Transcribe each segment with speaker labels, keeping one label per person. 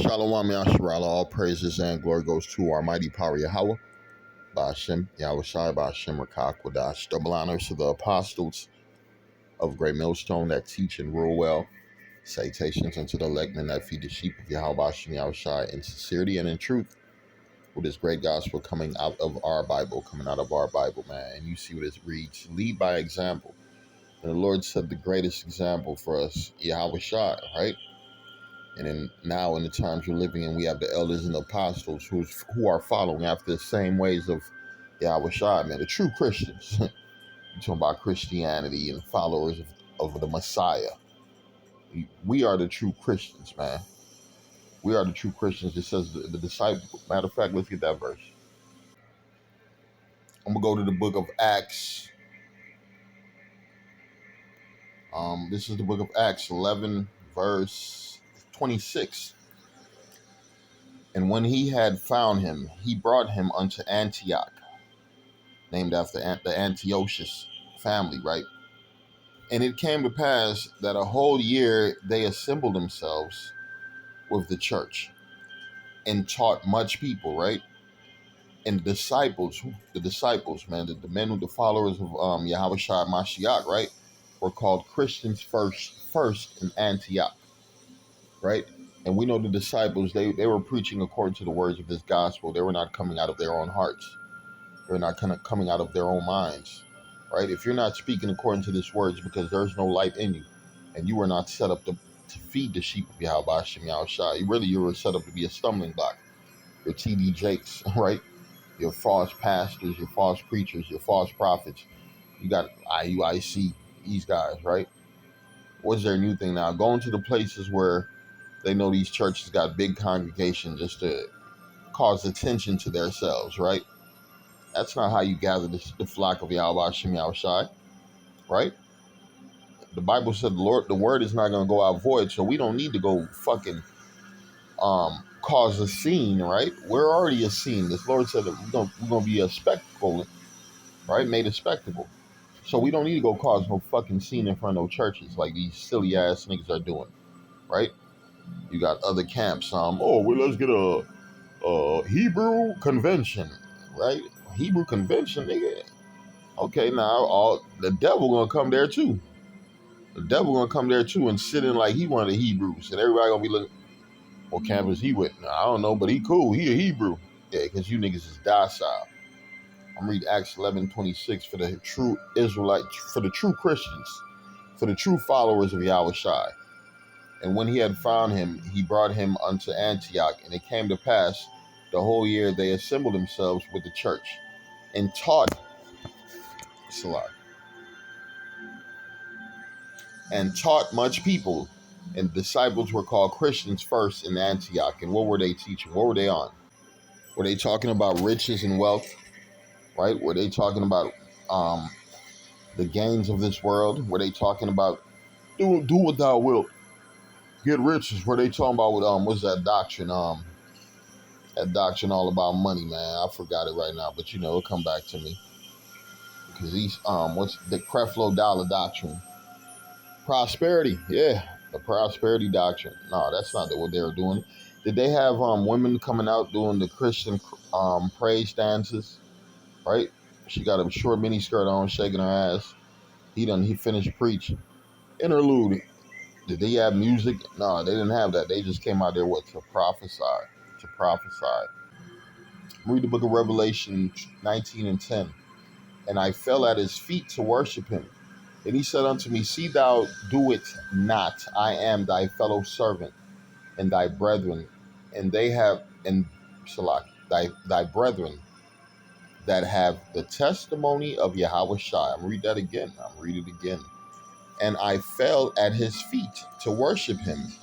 Speaker 1: Shalom Yasharala, all praises and glory goes to our mighty power Yahweh, Ba'ashem, Yahweh Shai, Ba'ashem, Rakak, Wadash. Double honors to the apostles of Great Millstone that teach and rule well. Salutations unto the elect men that feed the sheep of Yahweh, Ba'ashem, Yahweh Shai, in sincerity and in truth, with this great gospel coming out of our Bible, man. And you see what it reads, lead by example. And the Lord said the greatest example for us, Yahweh Shai, right? And then now in the times we're living in, we have the elders and the apostles who are following after the same ways of Yahweh Shai, man, the true Christians. You're talking about Christianity and followers of the Messiah. We are the true Christians, man. We are the true Christians. It says the disciple. Matter of fact, let's get that verse. I'm going to go to the book of Acts. This is the book of Acts 11, verse 26. And when he had found him, he brought him unto Antioch, named after the Antiochus family, right? And it came to pass that a whole year they assembled themselves with the church and taught much people, right? And the disciples, man, the men who the followers of Yahweh Shai Mashiach, right, were called Christians first in Antioch, right? And we know the disciples, they were preaching according to the words of this gospel. They were not coming out of their own hearts. They're not kind of coming out of their own minds, right? If you're not speaking according to this words because there's no light in you and you were not set up to feed the sheep of Yahweh Hashem Yahweh Shai, you were set up to be a stumbling block. Your TD Jakes, right? Your false pastors, your false preachers, your false prophets. You got IUIC, these guys, right? What's their new thing now? Going to the places where they know these churches got big congregations just to cause attention to themselves, right? That's not how you gather the flock of Yahweh Hashem Yahweh Shai, right? The Bible said the word is not going to go out void, so we don't need to go fucking cause a scene, right? We're already a scene. This Lord said that we're gonna be a spectacle, right? Made a spectacle. So we don't need to go cause no fucking scene in front of no churches like these silly ass niggas are doing, right? You got other camps. Let's get a Hebrew convention, right? Hebrew convention, nigga. Okay, now the devil gonna come there too. The devil gonna come there too and sit in like he one of the Hebrews, and everybody gonna be looking. What campus he with? I don't know, but he cool. He a Hebrew. Yeah, because you niggas is docile. I'm reading Acts 11:26 for the true Israelite, for the true Christians, for the true followers of Yahweh Shai. And when he had found him, he brought him unto Antioch. And it came to pass, the whole year they assembled themselves with the church and taught much people. And disciples were called Christians first in Antioch. And what were they teaching? What were they on? Were they talking about riches and wealth? Right? Were they talking about the gains of this world? Were they talking about do what thou wilt, get riches? Were they talking about what's that doctrine? That doctrine all about money, man. I forgot it right now, but it'll come back to me because these what's the Creflo Dollar doctrine? Prosperity, yeah, the prosperity doctrine. No, that's not what they were doing. Did they have women coming out doing the Christian praise dances? Right? She got a short mini skirt on, shaking her ass. He finished preaching. Interlude. Did they have music? No, they didn't have that. They just came out there to prophesy. To prophesy. Read the book of Revelation 19:10. And I fell at his feet to worship him. And he said unto me, see thou do it not. I am thy fellow servant and thy brethren. And they have, and Salak, thy brethren that have the testimony of Yahweh Shai. I'm read that again. I'm read it again. And I fell at his feet to worship him.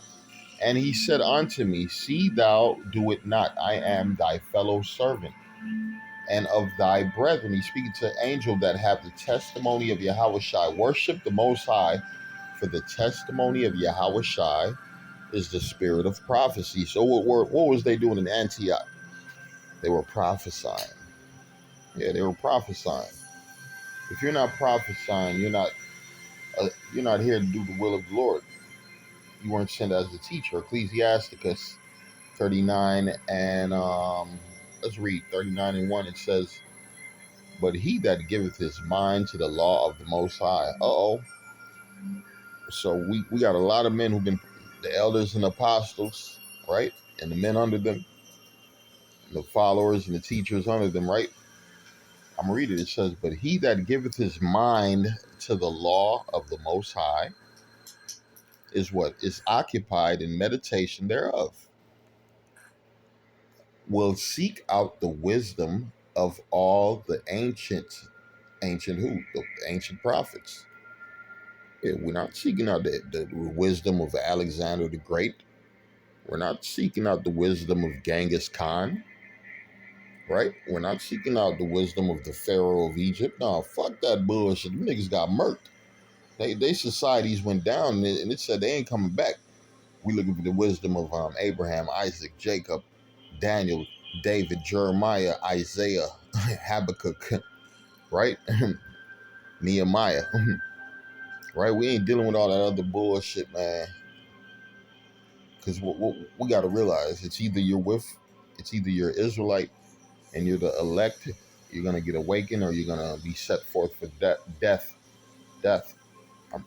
Speaker 1: And he said unto me, see thou do it not. I am thy fellow servant and of thy brethren. He's speaking to angels that have the testimony of Yahweh Shai. Worship the Most High, for the testimony of Yahweh Shai is the spirit of prophecy. So what was they doing in Antioch? They were prophesying. Yeah, they were prophesying. If you're not prophesying, you're not here to do the will of the Lord. You weren't sent as a teacher. Ecclesiasticus 39 and let's read 39 and 1. It says, but he that giveth his mind to the law of the Most High. So we got a lot of men who've been the elders and apostles, right? And the men under them, the followers and the teachers under them, right? I'm gonna read it. It says, but he that giveth his mind to the law of the Most High is what? Is occupied in meditation thereof. Will seek out the wisdom of all the ancient who? The ancient prophets. Yeah, we're not seeking out the wisdom of Alexander the Great. We're not seeking out the wisdom of Genghis Khan, right? We're not seeking out the wisdom of the Pharaoh of Egypt. No, fuck that bullshit. Them niggas got murked. They societies went down, and it said they ain't coming back. We looking for the wisdom of Abraham, Isaac, Jacob, Daniel, David, Jeremiah, Isaiah, Habakkuk, right? Nehemiah, right? We ain't dealing with all that other bullshit, man. Because what we got to realize, it's either you're Israelite and you're the elect, you're gonna get awakened, or you're gonna be set forth for death.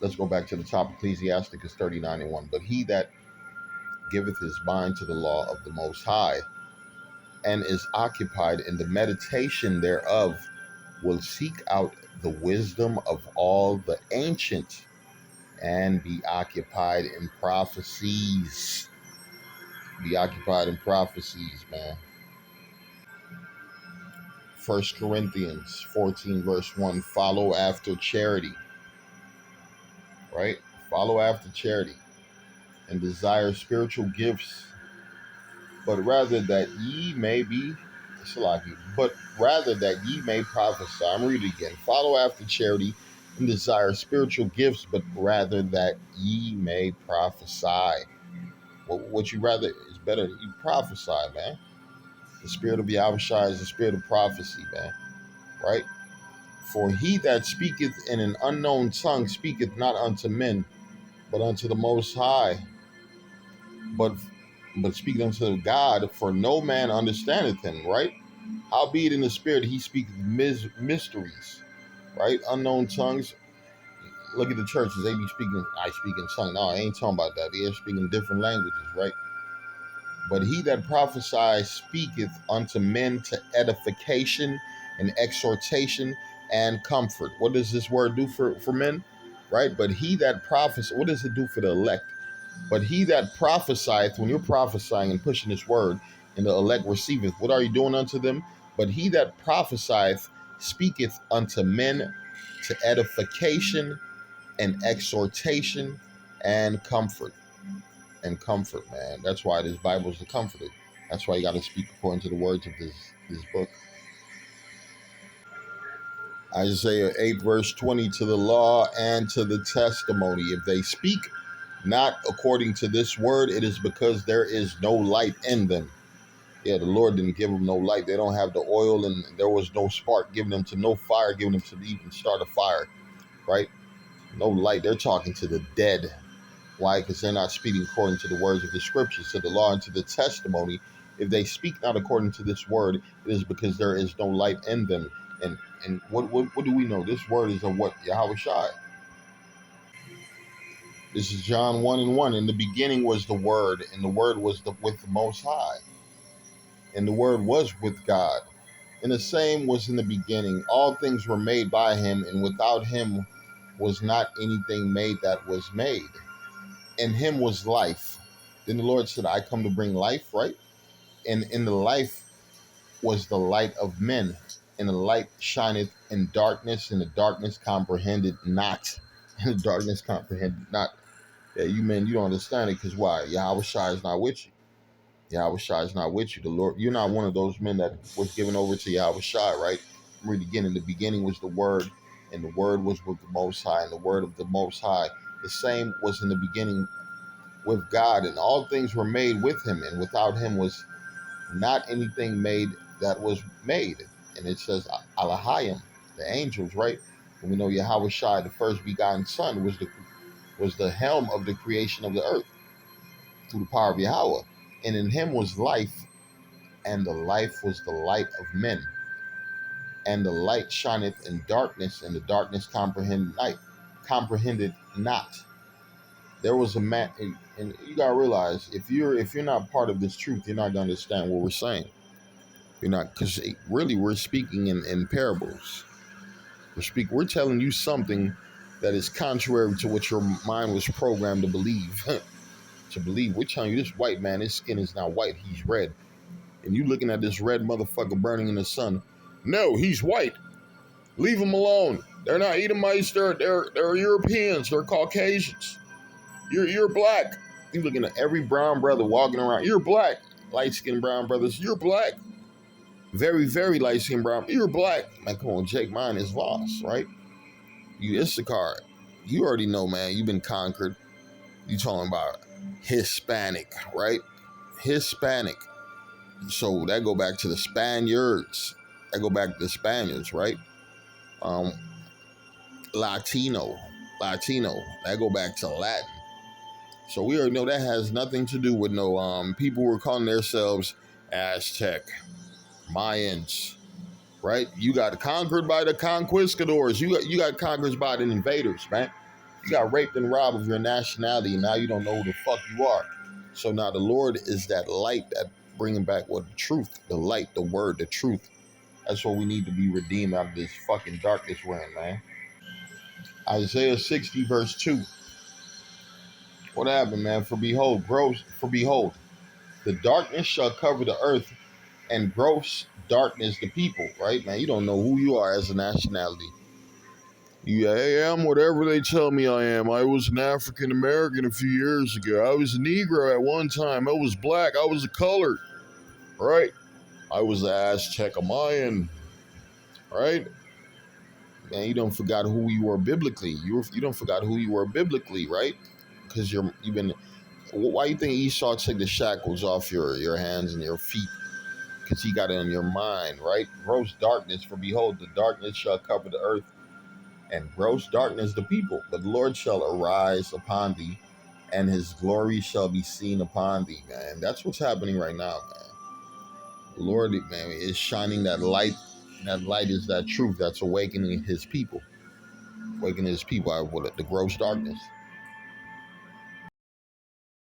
Speaker 1: Let's go back to the top. Ecclesiasticus 39 and 1. But he that giveth his mind to the law of the Most High, and is occupied in the meditation thereof, will seek out the wisdom of all the ancients, and be occupied in prophecies. Be occupied in prophecies, man. 1 Corinthians 14 verse 1, follow after charity, right? Follow after charity, and desire spiritual gifts, but rather that ye may be Salaki, but rather that ye may prophesy. I'm reading again. Follow after charity and desire spiritual gifts, but rather that ye may prophesy. What you rather is better. You prophesy, man. The spirit of Yahushua is the spirit of prophecy, man. Right? For he that speaketh in an unknown tongue speaketh not unto men, but unto the Most High. But speaketh unto God, for no man understandeth him, right? Howbeit in the spirit he speaketh mysteries, right? Unknown tongues. Look at the churches, they be speaking, I speak in tongues. No, I ain't talking about that. They're speaking different languages, right? But he that prophesies speaketh unto men to edification and exhortation and comfort. What does this word do for men? Right? But he that prophesies, what does it do for the elect? But he that prophesieth, when you're prophesying and pushing this word, and the elect receiveth, what are you doing unto them? But he that prophesieth speaketh unto men to edification and exhortation and comfort. And comfort, man. That's why this Bible is the comforter. That's why you got to speak according to the words of this book. Isaiah 8 verse 20, to the law and to the testimony. If they speak not according to this word, it is because there is no light in them. Yeah, the Lord didn't give them no light. They don't have the oil, and there was no spark given them, to no fire given them to even start a fire, right? No light. They're talking to the dead. Why? Because they're not speaking according to the words of the scriptures, to the law and to the testimony. If they speak not according to this word, it is because there is no light in them. And what do we know? This word is of what? Yahweh Shai. This is John 1 and 1. In the beginning was the Word, and the Word was with the Most High. And the Word was with God. And the same was in the beginning. All things were made by him, and without him was not anything made that was made. In him was life. Then the Lord said, I come to bring life, right? And in the life was the light of men. And the light shineth in darkness, and the darkness comprehended not. And the darkness comprehended not. Yeah, you men, you don't understand it, because why? Yahweh Shai is not with you. Yahweh Shai is not with you. The Lord, you're not one of those men that was given over to Yahweh Shai, right? Read again. In the beginning was the Word, and the Word was with the Most High, and the Word of the Most High, the same was in the beginning with God, and all things were made with him, and without him was not anything made that was made. And it says Alahayim, the angels, right? And we know Yahweh Shai, the first begotten Son, was the helm of the creation of the earth through the power of Yahweh. And in him was life, and the life was the light of men. And the light shineth in darkness, and the darkness comprehended not. There was a man, and you gotta realize, if you're not part of this truth, you're not gonna understand what we're saying. You're not, because really we're speaking in parables. We're telling you something that is contrary to what your mind was programmed to believe. To believe. We're telling you, this white man, his skin is not white, he's red. And you looking at this red motherfucker burning in the sun. No, he's white. Leave him alone. They're not Edomites. They're Europeans. They're Caucasians. You're black. You looking at every brown brother walking around. You're black. Light skinned brown brothers. You're black. Very, very light skinned brown. You're black. Man, come on, Jake. Mine is Voss, right? You Issachar. You already know, man. You've been conquered. You talking about Hispanic, right? Hispanic. So that go back to the Spaniards. That go back to the Spaniards, right? Um, Latino. That go back to Latin. So we already know that has nothing to do with no people who were calling themselves Aztec, Mayans, right? You got conquered by the conquistadors. You got conquered by the invaders, man. You got raped and robbed of your nationality, and now you don't know who the fuck you are. So now the Lord is that light that bringing back what the truth, the light, the word, the truth. That's what we need to be redeemed out of this fucking darkness we're in, man. Isaiah 60 verse 2. What happened, man? For behold, the darkness shall cover the earth, and gross darkness the people, right, man? You don't know who you are as a nationality. Yeah, I am whatever they tell me I am. I was an African American a few years ago. I was a Negro at one time. I was black. I was a colored, right? I was an Aztec, a Mayan, right? Man, you don't forgot who you were biblically. You don't forgot who you were biblically, right? Because you've been. Why you think Esau took the shackles off your hands and your feet? Because he got it in your mind, right? Gross darkness, for behold, the darkness shall cover the earth, and gross darkness the people. But the Lord shall arise upon thee, and his glory shall be seen upon thee, man. That's what's happening right now, man. The Lord, man, is shining that light. That light is that truth that's awakening his people. Awakening his people out of the gross darkness.